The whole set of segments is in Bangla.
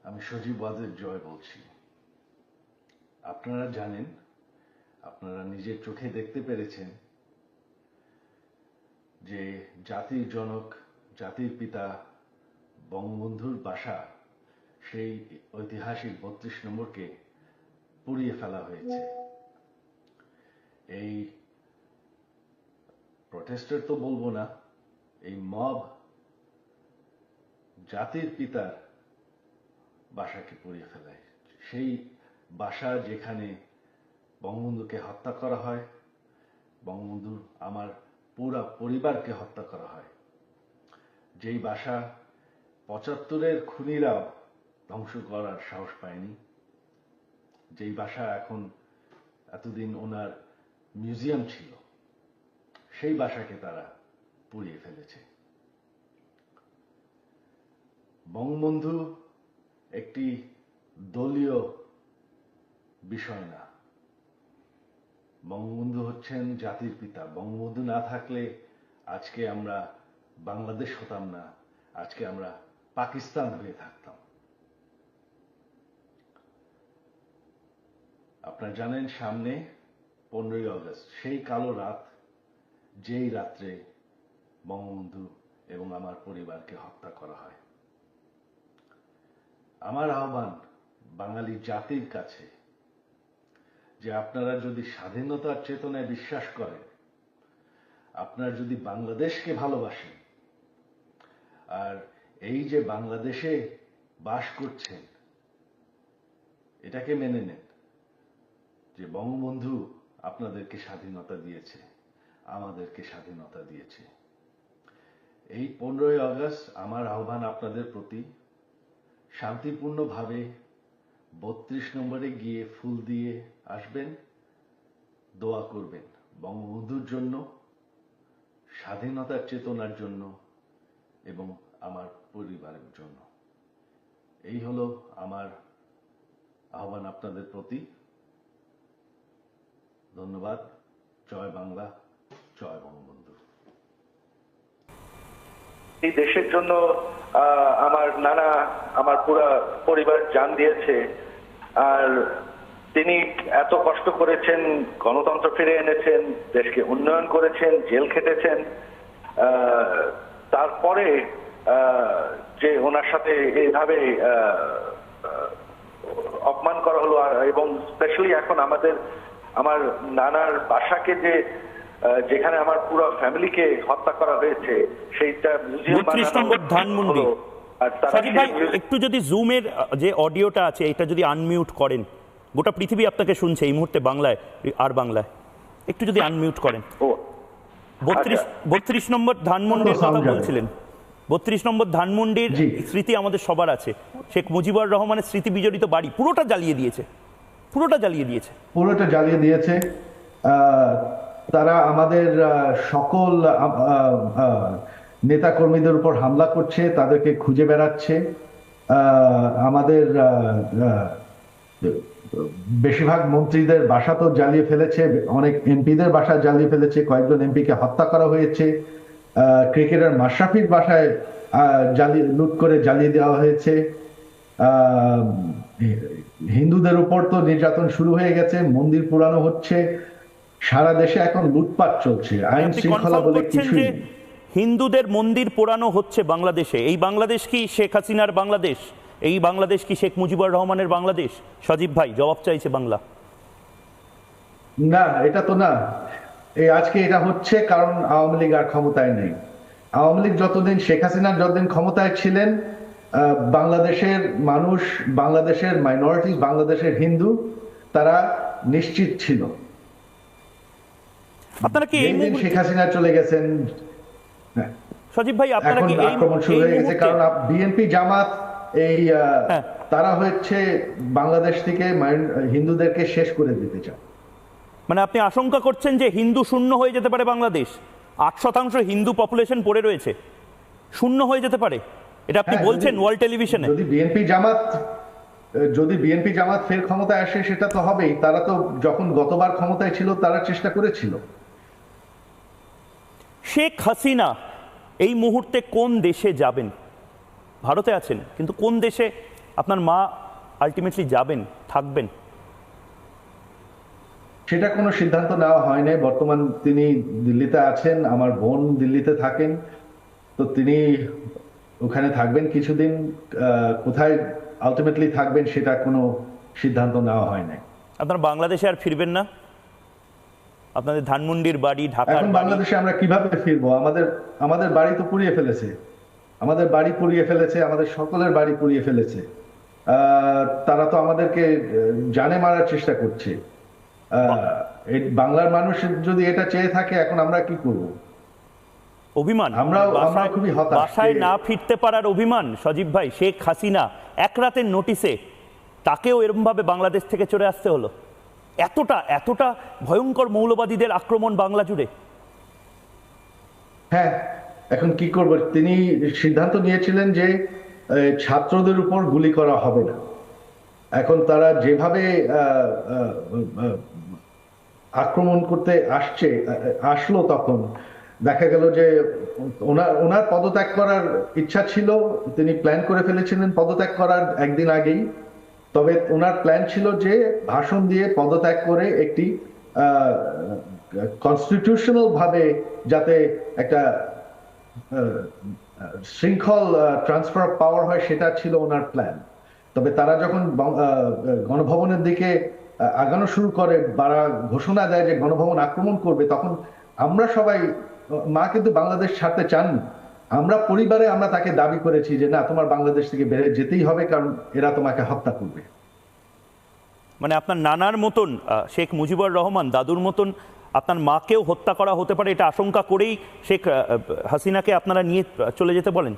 আমি সজীব ওয়াজেদ জয় বলছি। আপনারা জানেন, আপনারা নিজের চোখে দেখতে পেরেছেন যে জাতির জনক, জাতির পিতা বঙ্গবন্ধুর বাসা, সেই ঐতিহাসিক ৩২ নম্বরকে পুড়িয়ে ফেলা হয়েছে। এই প্রটেস্টার তো বলবো না, এই মব জাতির পিতার বাসাকে পুড়িয়ে ফেলায়। সেই বাসা যেখানে বঙ্গবন্ধুকে হত্যা করা হয়, বঙ্গবন্ধুর আমার পুরা পরিবারকে হত্যা করা হয়, যেই বাসা ৭৫-এর খুনিরাও ধ্বংস করার সাহস পায়নি, যেই বাসা এখন এতদিন ওনার মিউজিয়াম ছিল, সেই বাসাকে তারা পুড়িয়ে ফেলেছে। বঙ্গবন্ধু একটি দলীয় বিষয় না, বঙ্গবন্ধু হচ্ছেন জাতির পিতা। বঙ্গবন্ধু না থাকলে আজকে আমরা বাংলাদেশ হতাম না, আজকে আমরা পাকিস্তান হয়ে থাকতাম। আপনারা জানেন, সামনে 15ই আগস্ট, সেই কালো রাত, যেই রাত্রে বঙ্গবন্ধু এবং আমার পরিবারকে হত্যা করা হয়। আমার আহ্বান বাঙালি জাতির কাছে যে আপনারা যদি স্বাধীনতার চেতনায় বিশ্বাস করেন, আপনারা যদি বাংলাদেশকে ভালোবাসেন, আর এই যে বাংলাদেশে বাস করছেন, এটাকে মেনে নেন যে বঙ্গবন্ধু আপনাদেরকে স্বাধীনতা দিয়েছে, আমাদেরকে স্বাধীনতা দিয়েছে। এই 15ই আগস্ট আমার আহ্বান আপনাদের প্রতি, শান্তিপূর্ণভাবে ৩২ নম্বরে গিয়ে ফুল দিয়ে আসবেন, দোয়া করবেন বঙ্গবন্ধুর জন্য, স্বাধীনতার চেতনার জন্য এবং আমার পরিবারের জন্য। এই হলো আমার আহ্বান আপনাদের প্রতি। ধন্যবাদ। জয় বাংলা, জয় বঙ্গবন্ধু। এই দেশের জন্য আমার নানা, আমার পুরা পরিবার জান দিয়েছে। আর তিনি এত কষ্ট করেছেন, গণতন্ত্র ফিরে এনেছেন, দেশকে উন্নয়ন করেছেন, জেল খেটেছেন। তারপরে যে ওনার সাথে এইভাবে অপমান করা হলো, এবং স্পেশালি এখন আমার নানার বাসাকে যেখানে আমার পুরো ফ্যামিলিকে হত্যা করা হয়েছে, সেইটা মিউজিয়াম ৩২ নম্বর ধানমন্ডি। সাজিদ ভাই, একটু যদি জুমের যে অডিওটা আছে এটা যদি আনমিউট করেন, গোটা পৃথিবী আপনাকে শুনছে এই মুহূর্তে, বাংলায় আর বাংলায়, একটু যদি আনমিউট করেন। ৩২ নম্বর ধানমন্ডির কথা বলছিলেন। ৩২ নম্বর ধানমন্ডির স্মৃতি আমাদের সবার আছে। শেখ মুজিবুর রহমানের স্মৃতি বিজড়িত বাড়ি পুরোটা জ্বালিয়ে দিয়েছে, পুরোটা জ্বালিয়ে দিয়েছে। তারা আমাদের সকল নেতা কর্মীদের উপর হামলা করছে, তাদেরকে খুঁজে বেড়াচ্ছে। আমাদের বেশিরভাগ মন্ত্রীদের বাসা তো জ্বালিয়ে ফেলেছে, অনেক এমপিদের বাসা জ্বালিয়ে ফেলেছে, কয়েকজন এমপিকে হত্যা করা হয়েছে। ক্রিকেটার মাশরাফির বাসায় লুট করে জ্বালিয়ে দেওয়া হয়েছে। হিন্দুদের উপর তো নির্যাতন শুরু হয়ে গেছে, মন্দির পুরানো হচ্ছে, সারা দেশে এখন লুটপাট চলছে, আইন শৃঙ্খলা বলে কিছুই নেই। হিন্দুদের মন্দির পোড়ানো হচ্ছে বাংলাদেশে। এই বাংলাদেশ কি শেখ হাসিনার বাংলাদেশ? এই বাংলাদেশ কি শেখ মুজিবুর রহমানের বাংলাদেশ? সজীব ভাই, জবাব চাইছে বাংলা। না, এটা তো না। এই আজকে এটা হচ্ছে কারণ আওয়ামী লীগ আর ক্ষমতায় নেই। আওয়ামী লীগ যতদিন, শেখ হাসিনা যতদিন ক্ষমতায় ছিলেন, বাংলাদেশের মানুষ, বাংলাদেশের মাইনরিটি, বাংলাদেশের হিন্দু, তারা নিশ্চিত ছিল। আপনারা কি এই মুহূর্তে শেখ হাসিনা চলে গেছেন, সজীব ভাই, আপনারা কি আক্রমণ শুরু হয়ে গেছে, কারণ বিএনপি জামাত তারা হচ্ছে বাংলাদেশ থেকে হিন্দুদেরকে শেষ করে দিতে চায়। মানে আপনি আশঙ্কা করছেন যে হিন্দু শূন্য হয়ে যেতে পারে বাংলাদেশ? ৮% হিন্দু পপুলেশন পড়ে রয়েছে, শূন্য হয়ে যেতে পারে, এটা আপনি বলছেন ওয়ার্ল্ড টেলিভিশনে? যদি বিএনপি জামাত ফের ক্ষমতায় আসে, সেটা তো হবেই। তারা তো যখন গতবার ক্ষমতায় ছিল, তারা চেষ্টা করেছিল। শেখ হাসিনা এই মুহূর্তে কোন দেশে যাবেন? ভারতে আছেন, কিন্তু কোন দেশে আপনার মা আলটিমেটলি যাবেন, থাকবেন? সেটা কোনো সিদ্ধান্ত নেওয়া হয় নাই। বর্তমান তিনি দিল্লিতে আছেন, আমার বোন দিল্লিতে থাকেন, তো তিনি ওখানে থাকবেন কিছুদিন। কোথায় আলটিমেটলি থাকবেন সেটা কোনো সিদ্ধান্ত নেওয়া হয় নাই। আপনারা বাংলাদেশে আর ফিরবেন না? আপনাদের ধানমন্ডির বাড়ি, ঢাকার এখন বাড়ি? বাংলাদেশে আমরা কিভাবে ফিরবো? আমাদের বাড়ি তো পুড়িয়ে ফেলেছে, আমাদের বাড়ি পুড়িয়ে ফেলেছে, আমাদের সকলের বাড়ি পুড়িয়ে ফেলেছে। তারা তো আমাদেরকে জানে মারার চেষ্টা করছে। এই বাংলার মানুষ যদি এটা চেয়ে থাকে, এখন আমরা কি করব? অভিমান, আমরা খুবই হতাশ। বাসায় না ফিরতে পারার অভিমান। সজীব ভাই, শেখ হাসিনা এক রাতের নোটিসে তাকেও এরকম ভাবে বাংলাদেশ থেকে চলে আসতে হলো। এতটা ভয়ঙ্কর মৌলবাদীদের আক্রমণ বাংলা জুড়ে। হ্যাঁ, এখন কি করব? তিনি সিদ্ধান্ত নিয়েছিলেন যে ছাত্রদের উপর গুলি করা হবে না। এখন তারা যেভাবে আক্রমণ করতে আসলো, তখন দেখা গেল যে ওনার পদত্যাগ করার ইচ্ছা ছিল, তিনি প্ল্যান করে ফেলেছিলেন পদত্যাগ করার একদিন আগেই। তবে ওনার প্ল্যান ছিল যে ভাষণ দিয়ে পদত্যাগ করে একটি কনস্টিটিউশনাল ভাবে যাতে একটা শৃঙ্খল ট্রান্সফার অফ পাওয়ার হয়, সেটা ছিল ওনার প্ল্যান। তবে তারা যখন গণভবনের দিকে আগানো শুরু করে, বারা ঘোষণা দেয় যে গণভবন আক্রমণ করবে, তখন আমরা সবাই, মা কিন্তু বাংলাদেশ ছাড়তে চাননি। আমরা পরিবারে আমরা তাকে দাবি করেছি যে না, তোমার বাংলাদেশ থেকে বেড়ে যেতেই হবে, কারণ এরা তোমাকে হত্যা করবে। মানে আপনার নানার মতন শেখ মুজিবুর রহমান, দাদুর মতন আপনার মাকেও হত্যা করা হতে পারে, এটা আশঙ্কা করেই শেখ হাসিনাকে আপনারা নিয়ে চলে যেতে বলেন?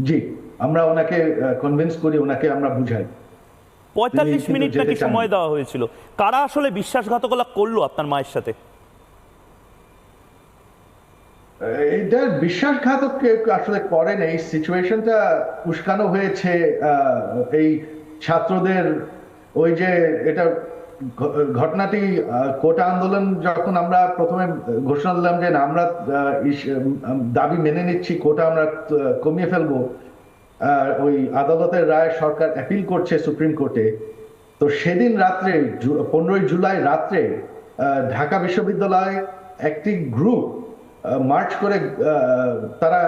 জি, আমরা ওনাকে কনভিন্স করি, ওনাকে আমরা বুঝাই। 45 মিনিট নাকি সময় দেওয়া হয়েছিল। কারা আসলে বিশ্বাসঘাতকতা করলো আপনার মায়ের সাথে? এটা বিশ্বাসঘাতক আসলে করেন। এই সিচুয়েশনটা উস্কানো হয়েছে এই ছাত্রদের, ওই যে এটা ঘটনাটি কোটা আন্দোলন, যখন আমরা প্রথমে ঘোষণা দিলাম যে আমরা দাবি মেনে নিচ্ছি, কোটা আমরা কমিয়ে ফেলবো, ওই আদালতের রায় সরকার অ্যাপিল করছে সুপ্রিম কোর্টে। তো সেদিন রাত্রে 15 জুলাই রাত্রে ঢাকা বিশ্ববিদ্যালয়ে একটি গ্রুপ মার্চ করে তারা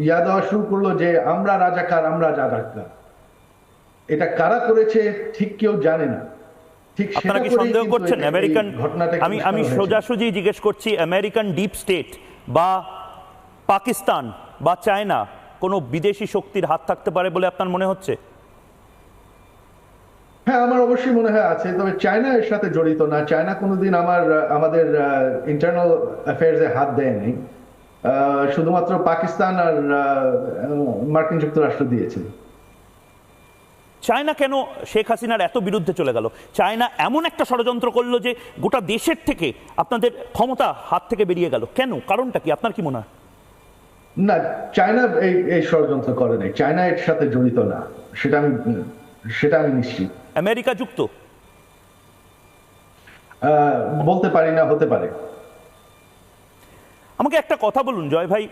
ইয়া দেওয়া শুরু করলো যে আমরা রাজাকার, আমরা রাজাকার। এটা কারা করেছে ঠিক কেউ জানে না। ঠিক আপনারা কি সন্দেহ করছেন আমেরিকান, আমি সোজাসুজি জিজ্ঞেস করছি, আমেরিকান ডিপ স্টেট বা পাকিস্তান বা চায়না কোনো বিদেশি শক্তির হাত থাকতে পারে বলে আপনার মনে হচ্ছে? হ্যাঁ, আমার অবশ্যই মনে হয় আছে। তবে চায়না এর সাথে জড়িত না। চায়না কোনোদিন আমাদের ইন্টারনাল অ্যাফেয়ার্সে হাত দেয়নি। শুধুমাত্র পাকিস্তান আর মার্কিন যুক্তরাষ্ট্র দিয়েছে। চায়না কেন শেখ হাসিনার এত বিরুদ্ধে চলে গেল? চায়না এমন একটা ষড়যন্ত্র করলো যে গোটা দেশের থেকে আপনাদের ক্ষমতা হাত থেকে বেরিয়ে গেল। কেন? কারণটা কি আপনার কি মনে হয়? না, চায়না এই ষড়যন্ত্র করে নাই। চায়না এর সাথে জড়িত না, সেটা আমি নিশ্চিত। আমেরিকা যুক্ত? বলতে পারি না, হতে পারে। আমাকে একটা কথা বলুন জয় ভাই,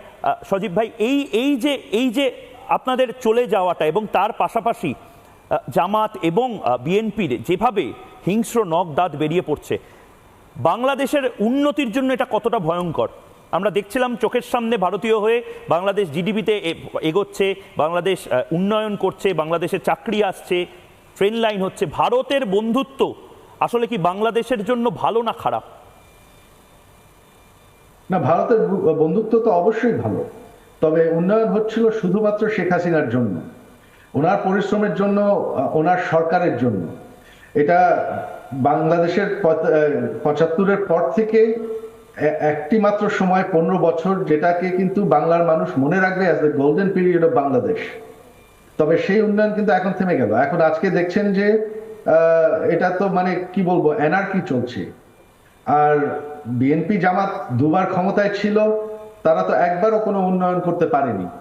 সজীব ভাই, এই যে আপনাদের চলে যাওয়াটা এবং তার পাশাপাশি জামাত এবং বিএনপির যেভাবে হিংস্র নখ দাঁত বেরিয়ে পড়ছে, বাংলাদেশের উন্নতির জন্য এটা কতটা ভয়ঙ্কর? আমরা দেখছিলাম চোখের সামনে ভারতীয় হয়ে বাংলাদেশ জিডিপিতে এগোচ্ছে, বাংলাদেশ উন্নয়ন করছে, বাংলাদেশে চাকরি আসছে, ট্রেন লাইন হচ্ছে। ভারতের বন্ধুত্ব আসলে কি বাংলাদেশের জন্য ভালো না খারাপ? না, ভারতের বন্ধুত্ব তো অবশ্যই ভালো। তবে উন্নয়ন হচ্ছিল শুধুমাত্র শেখ হাসিনার জন্য, ওনার পরিশ্রমের জন্য, ওনার সরকারের জন্য। এটা বাংলাদেশের 75-এর পর থেকে একটি মাত্র সময় 15 বছর, যেটাকে কিন্তু বাংলার মানুষ মনে রাখবে as the golden period of Bangladesh. তবে সেই উন্নয়ন কিন্তু এখন থেমে গেল। এখন আজকে দেখছেন যে এটা তো মানে কি বলবো, অ্যানার্কি চলছে। আর বিএনপি জামাত দুবার ক্ষমতায় ছিল, তারা তো একবারও কোনো উন্নয়ন করতে পারেনি।